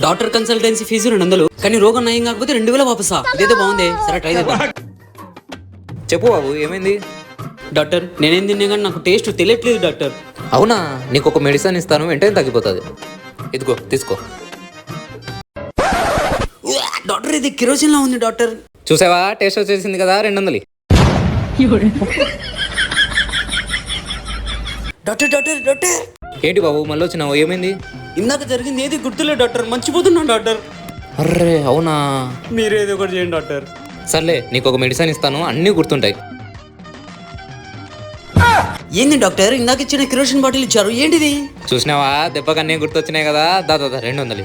Doctor consultancy fee 200, కానీ రోగం నయం కాకపోతే 2000 వాపసా? ఇదేదో బాగుంది, సరే ట్రై చేద్దాం. చెప్పు బాబు, ఏమైంది? డాక్టర్ నేనేం తిన్నా కానీ నాకు టేస్ట్ తెలియట్లేదు డాక్టర్. అవునా, నీకు ఒక మెడిసిన్ ఇస్తాను, వెంటనే తగ్గిపోతుంది. ఇదిగో తీసుకో. డాక్టర్ ఇది కిరోసిన్ లా ఉంది డాక్టర్. చూసావా, టేస్ట్ వచ్చేసింది కదా. 200. డాక్టర్ డాక్టర్ డాక్టర్ ఏంటి బాబు మళ్ళీ వచ్చినావు, ఏమైంది? ఇందాక జరిగింది ఏది గుర్తులేదు డాక్టర్, మర్చిపోతున్నాను డాక్టర్. అర్రే అవునా, మీరేదో ఒకటి చేయండి డాక్టర్. సర్లే, నీకు ఒక మెడిసిన్ ఇస్తాను, అన్నీ గుర్తుంటాయి. ఏంది డాక్టర్, ఇందాక ఇచ్చిన కిరోసిన్ బాటిల్ ఇచ్చారు, ఏంటిది? చూసినావా, దెబ్బకి అన్నీ గుర్తొచ్చినాయి కదా. దాదా 200.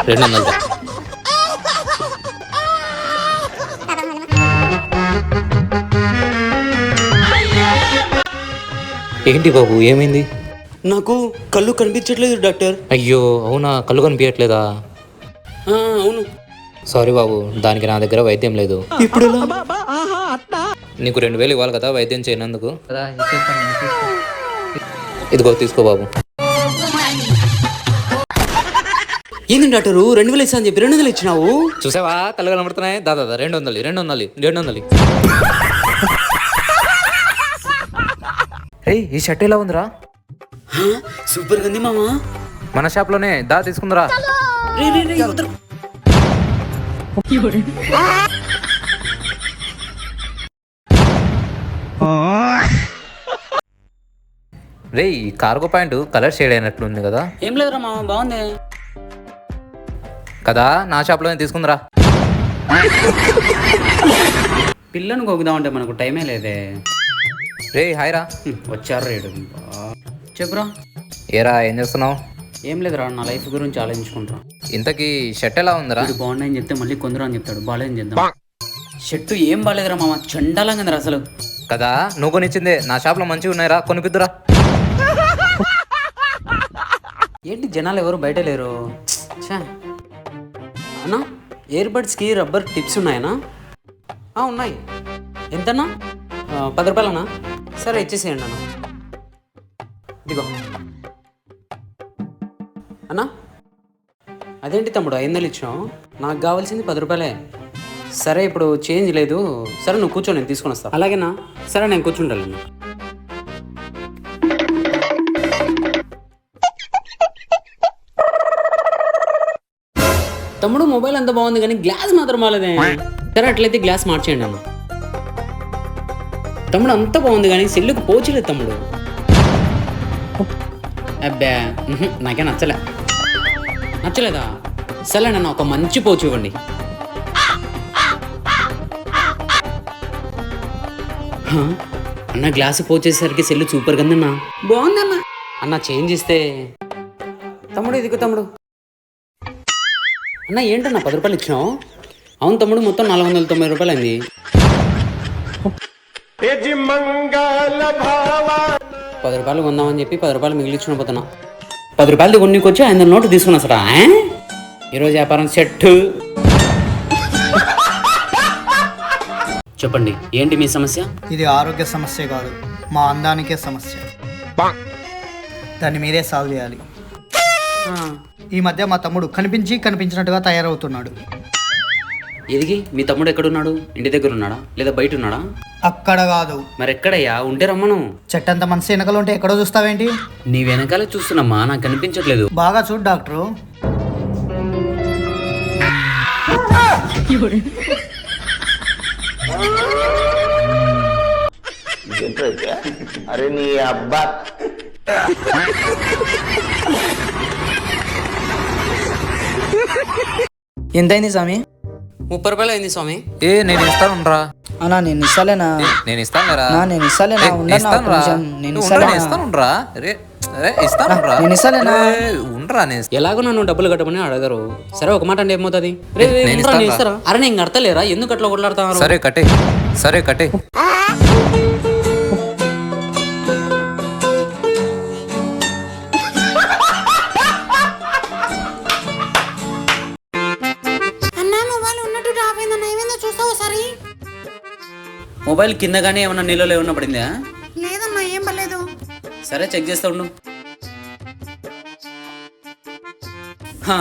200. ఏంటి బాబు, ఏమైంది? నాకు కళ్ళు కనిపించట్లేదు డాక్టర్. అయ్యో అవునా, కళ్ళు కనిపించట్లేదా? అవును. సారీ బాబు, దానికి నా దగ్గర వైద్యం లేదు. ఇప్పుడు నీకు 2000 ఇవ్వాలి కదా వైద్యం చేయనందుకు. ఇదిగో తీసుకో బాబు. ఏంది డాక్టరు 2000 ఇస్తా అని చెప్పి 200 ఇచ్చినావు? చూసావా, కళ్ళు కనబడుతున్నాయి. దాదా 200. ఈ షర్ట్ ఎలా ఉందిరా? సూపర్ ఉంది మామా. మన షాప్ లోనే, దా తీసుకుందిరా. రే, ఈ కార్గో ప్యాంటు కలర్ షేడ్ అయినట్లుంది కదా. ఏం లేదురా మామ, బాగుంది కదా, నా షాప్ లోనే తీసుకుందిరా. పిల్లను గోగుదామంటే మనకు టైమే లేదే. రే హాయ్ రా. వచ్చారు రేడు. చెప్పురా. ఏరా, ఏం చేస్తున్నావు? ఏం లేదురా, నా లైఫ్ గురించి ఆలోచించుకుంటా. ఇంతకీ షర్ట్ ఎలా ఉందిరా? ఇది బాగున్నాయని చెప్తే మళ్ళీ కొందరు అని చెప్తాడు, బాగాలేదని చెప్తాం. షర్టు ఏం బాగాలేదురా మామ, చండాలంగా ఉందిరా అసలు. కదా, నువ్వు కొనిచ్చిందే. నా షాప్ లో మంచిగా ఉన్నాయిరా, కొనిపిద్దురా. ఏంటి జనాలు ఎవరు బయట లేరు? అన్నా, ఇయర్ బడ్స్కి రబ్బర్ టిప్స్ ఉన్నాయనా? ఉన్నాయి. ఎంతన్నా? 10 రూపాయలన్నా? సరే ఇచ్చేసేయండి అన్న. ఇదిగో అన్నా. అదేంటి తమ్ముడు 500 ఇచ్చినావు? నాకు కావాల్సింది 10 రూపాయలే. సరే ఇప్పుడు చేంజ్ లేదు. సరే నువ్వు కూర్చో, నేను తీసుకొని వస్తాను. అలాగేనా? సరే నేను కూర్చుంటాను. తమ్ముడు మొబైల్ అంత బాగుంది కానీ గ్లాస్ మాత్రం బాగాలేదే. సరే అట్లయితే గ్లాస్ మార్చేయండి అన్న. తమ్ముడు అంత బాగుంది కానీ సెల్లుకు పోచలేదు తమ్ముడు. అబ్బా నాకే నచ్చలేదా? సరే నన్ను ఒక మంచి పోచు ఇవ్వండి. అన్న గ్లాసు పోచేసరికి సెల్లు సూపర్గా ఉందన్నా. బాగుందన్న. అన్న చేంజ్ ఇస్తే. తమ్ముడు ఇదిగో తమ్ముడు. అన్న ఏంటన్నా 10 రూపాయలు ఇచ్చినావు? అవును తమ్ముడు, మొత్తం 490 రూపాయలు అయింది. 10 రూపాయలు కొందామని చెప్పి 10 రూపాయలు మిగిలిచ్చిన పోతున్నా. 10 రూపాయలది కొన్నికి వచ్చి 500 నోటు తీసుకున్నా సార్. ఈరోజు వ్యాపారం సెట్. చెప్పండి, ఏంటి మీ సమస్య? ఇది ఆరోగ్య సమస్య కాదు, మా అందానికే సమస్య. దాన్ని మీరే సాల్వ్ చేయాలి. ఈ మధ్య మా తమ్ముడు కనిపించినట్టుగా తయారవుతున్నాడు. ఎదిగి మీ తమ్ముడు ఎక్కడున్నాడు? ఇంటి దగ్గర ఉన్నాడా లేదా బయట ఉన్నాడా? అక్కడ కాదు. మరి ఎక్కడయ్యా? ఉంటే రమ్మను. చెట్టంత మనసు వెనకలు ఉంటే ఎక్కడో చూస్తావేంటి? నీ వెనకాలే చూస్తున్నామ్మా, నాకు కనిపించట్లేదు. బాగా చూడు డాక్టరు. అరే నీ అబ్బా. ఎంతైంది స్వామి? 30 రూపాయలు అయింది స్వామి. నేను ఇస్తానురా. అన్నా నేను ఇస్తాలేనా? నేను ఇస్తానురా. నేను ఇస్తాలేనా? ఎలాగో నన్ను డబ్బులు కట్టమని అడగరు. సరే ఒక మాట అంటే ఏమవుతుంది? ఇస్తారా? అరే నేను కడతలేరా, ఎందుకు అట్లా కొట్లాడతాను? సరే కట్టే. మొబైల్ కింద కానీ ఏమన్నా నీళ్ళలో ఏమన్నా పడిందా? లేదమ్మా, ఏం పర్లేదు. సరే చెక్ చేస్తా ఉండు. హా,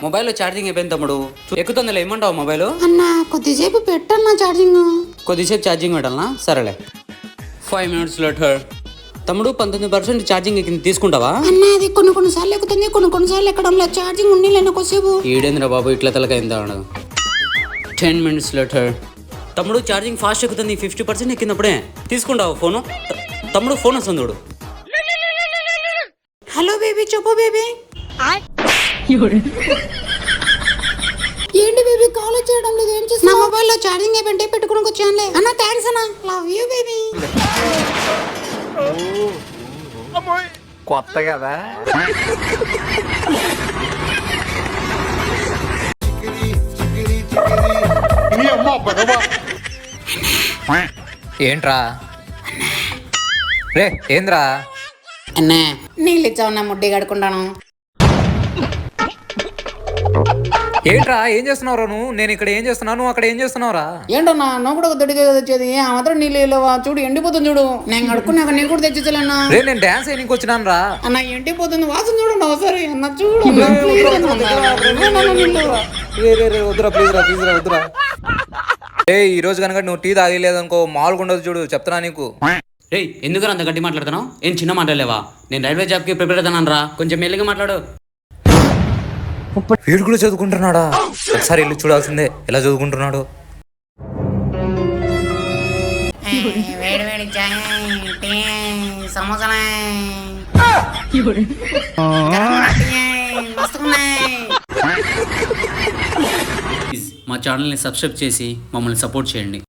మొబైల్లో ఛార్జింగ్ అయిపోయింది తమ్ముడు. ఎక్కుతుందిలే, ఏమంటావు మొబైల్? అన్న కొద్దిసేపు పెట్టన్నా ఛార్జింగ్. కొద్దిసేపు ఛార్జింగ్ పెట్టాలనా? సరేలే. 5 minutes later. తమ్ముడు 19% ఛార్జింగ్ ఎక్కింది, తీసుకుంటావా? అన్న అది కొన్ని సార్లు ఎక్కుతుంది, కొన్ని సార్లు ఎక్కడంలో ఛార్జింగ్ ఉండి లేని కొద్దిసేపు. ఈడేంద్ర బాబు ఇట్లా తలకైందా? 10 minutes later. తమ్ముడు ఛార్జింగ్ ఫాస్ట్ ఎక్కుతుంది, 50% ఎక్కినప్పుడే తీసుకుంటావు ఫోను? తమ్ముడు ఫోన్ వస్తుంది చూడు. హలో బేబీ, చెప్పు బేబీ. ఏంటి బేబీ కాల్ చేయడం లేదు, ఏం చేస్తా? నా మొబైల్లో ఛార్జింగ్ అయిపోయింటే పెట్టుకుని వచ్చానులే. అన్న థ్యాంక్స్ అన్న, లవ్ యూ బేబీ. కొత్త కదా. ఏంట్రా రే? ఏంద్రా? అన్నా నీళ్ళు ఇచ్చావు, ముడ్డి కడుకుంటాను. ఏంట్రా ఏం చేస్తున్నావురా నువ్వు? నేను ఇక్కడ ఏం చేస్తున్నావు, నువ్వు అక్కడ ఏం చేస్తున్నావురా? ఏంటన్నా నువ్వు కూడా ఒక దొడిగా వచ్చేది, ఆ మాత్రం నీళ్ళు లేవా? చూడు ఎండిపోతుంది చూడు. నేను కడుక్కున్నాక నీకు కూడా తెచ్చిచ్చలేనా? రే నేను డాన్స్ వేయడానికి వచ్చినాను రా. అన్న ఎండిపోతుంది, వాసన చూడండి ఒకసారి. అన్న చూడు అన్న, please అన్న. ఇవ్వనన్న నీళ్ళు. వద్దురా ప్లీజ్ రా, ప్లీజ్ రా, వద్దురా. ఏ ఈ రోజు కనుక నువ్వు టీ తాగలేదనుకో మామూలుగా ఉండదు చూడు, చెప్తున్నా నీకు. రే ఎందుకు అంత గట్టి మాట్లాడుతున్నావు? ఏం చిన్న మాట్లాడలేవా? నేను రైల్వే జాబ్కి ప్రిపేర్ అవుతాను రా, కొంచెం మెల్లిగా మాట్లాడు. వీడు కూడా చదువుకుంటున్నాడా? ఒకసారి వెళ్ళి చూడాల్సిందే ఎలా చదువుకుంటున్నాడు. వేడి వేడి చాయ్, టీ, సమోసాలే, మస్తున్నాయి. ప్లీజ్ మా ఛానల్ని సబ్స్క్రైబ్ చేసి మమ్మల్ని సపోర్ట్ చేయండి.